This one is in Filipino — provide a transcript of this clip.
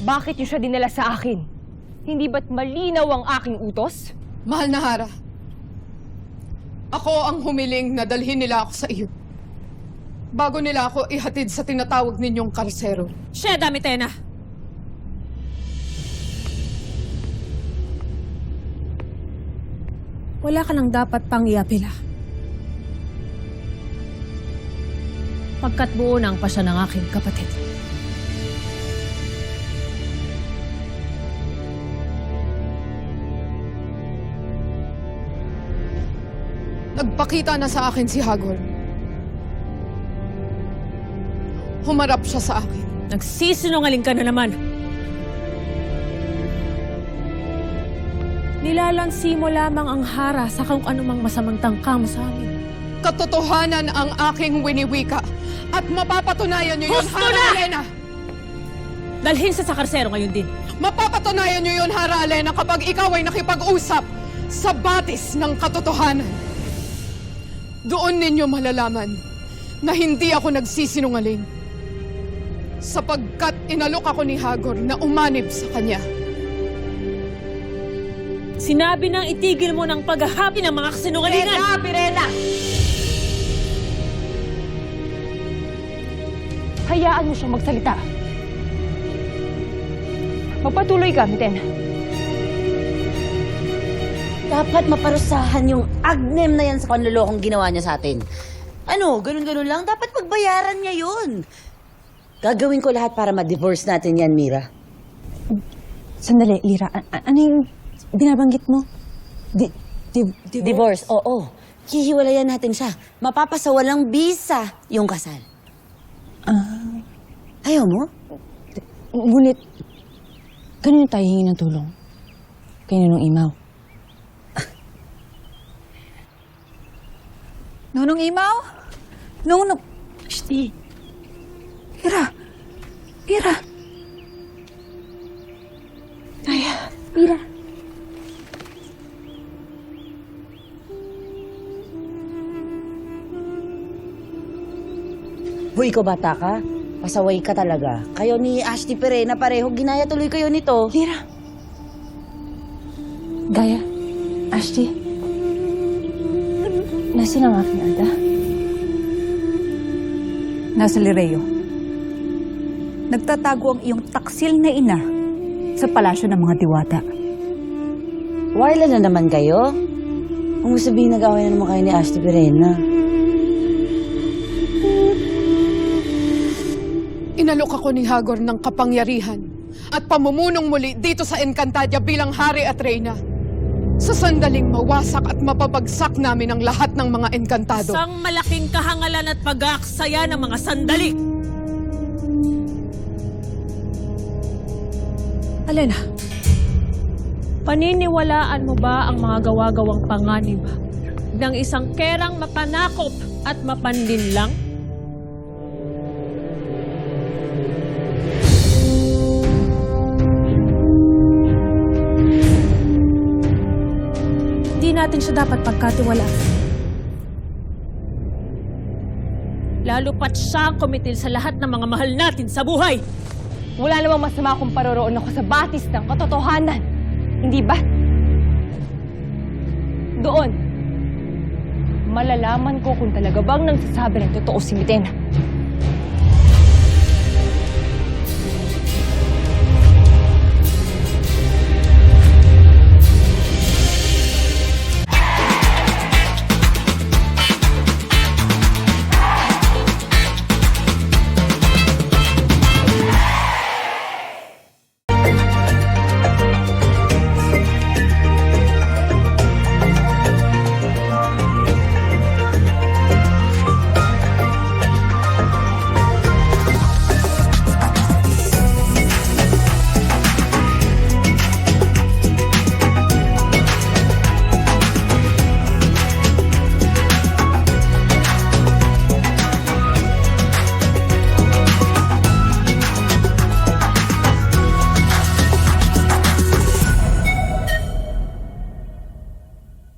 Bakit niyo siya dinala sa akin? Hindi ba't malinaw ang aking utos? Mahal na Hara, ako ang humiling na dalhin nila ako sa iyo. Bago nila ako ihatid sa tinatawag ninyong karsero. Siya, Damitena! Wala ka nang dapat pang iapila. Pagkat buo nang pa siya ng aking kapatid. Nagpakita na sa akin si Hagor. Humarap siya sa akin. Nagsisinungaling ka na naman. Nilalansi mo lamang ang Hara sa kung anumang masamang tangka mo sa amin. Katotohanan ang aking winiwika at mapapatunayan niyo yun, Husto Hara na! Alena! Dalhin sa karsero ngayon din. Mapapatunayan niyo yun, Hara Alena, kapag ikaw ay nakipag-usap sa batis ng katotohanan. Doon ninyo malalaman na hindi ako nagsisinungaling. Sapagkat inalok ako ni Hagor na umanib sa kanya. Sinabi nang itigil mo ng paghahapi ng mga kasinungalingan. Pirena! Hayaan mo siyang magsalita. Magpatuloy ka, Mitena. Dapat maparusahan yung agnem na yan sa panlulokong ginawa niya sa atin. Ano, ganun-ganun lang? Dapat pagbayaran niya yun. Gagawin ko lahat para ma-divorce natin yan, Mira. Sandali, Lira. Ano yung binabanggit mo? Divorce, oo. Hihiwalayan natin siya. Mapapasawalang bisa yung kasal. Ayaw mo? Ngunit, kanino tayo hingi ng tulong? Kaninong Imaw? Nunong Imaw? Nunong... Shti. Ira. Ira. Ay, Ira. Hoy, ikaw bata ka? Pasaway ka talaga. Kayo ni Ashley Perena pareho, ginaya tuloy kayo nito. Lira. Gaya. Ashley. Nasaan ang aking ada? Nasa Lireo. Nagtatago ang iyong taksil na ina sa palasyo ng mga diwata. Warla na naman kayo? Kung sabihin nag-away na naman kayo ni Ashley Perena. Inalok ako ni Hagor ng kapangyarihan at pamumunong muli dito sa Encantadia bilang hari at reyna. Sa sandaling mawasak at mapabagsak namin ang lahat ng mga Encantado. Isang malaking kahangalan at pag-aaksaya ng mga sandali. Alena, paniniwalaan mo ba ang mga gawa-gawang panganib ng isang kerang mapanakop at mapanlinlang? Hindi natin siya dapat pagkatiwalaan. Lalo pat siya ang kumitil sa lahat ng mga mahal natin sa buhay. Wala namang masama kung paroroon ako sa batis ng katotohanan. Hindi ba? Doon, malalaman ko kung talaga bang nagsasabi ng totoo si Mitena.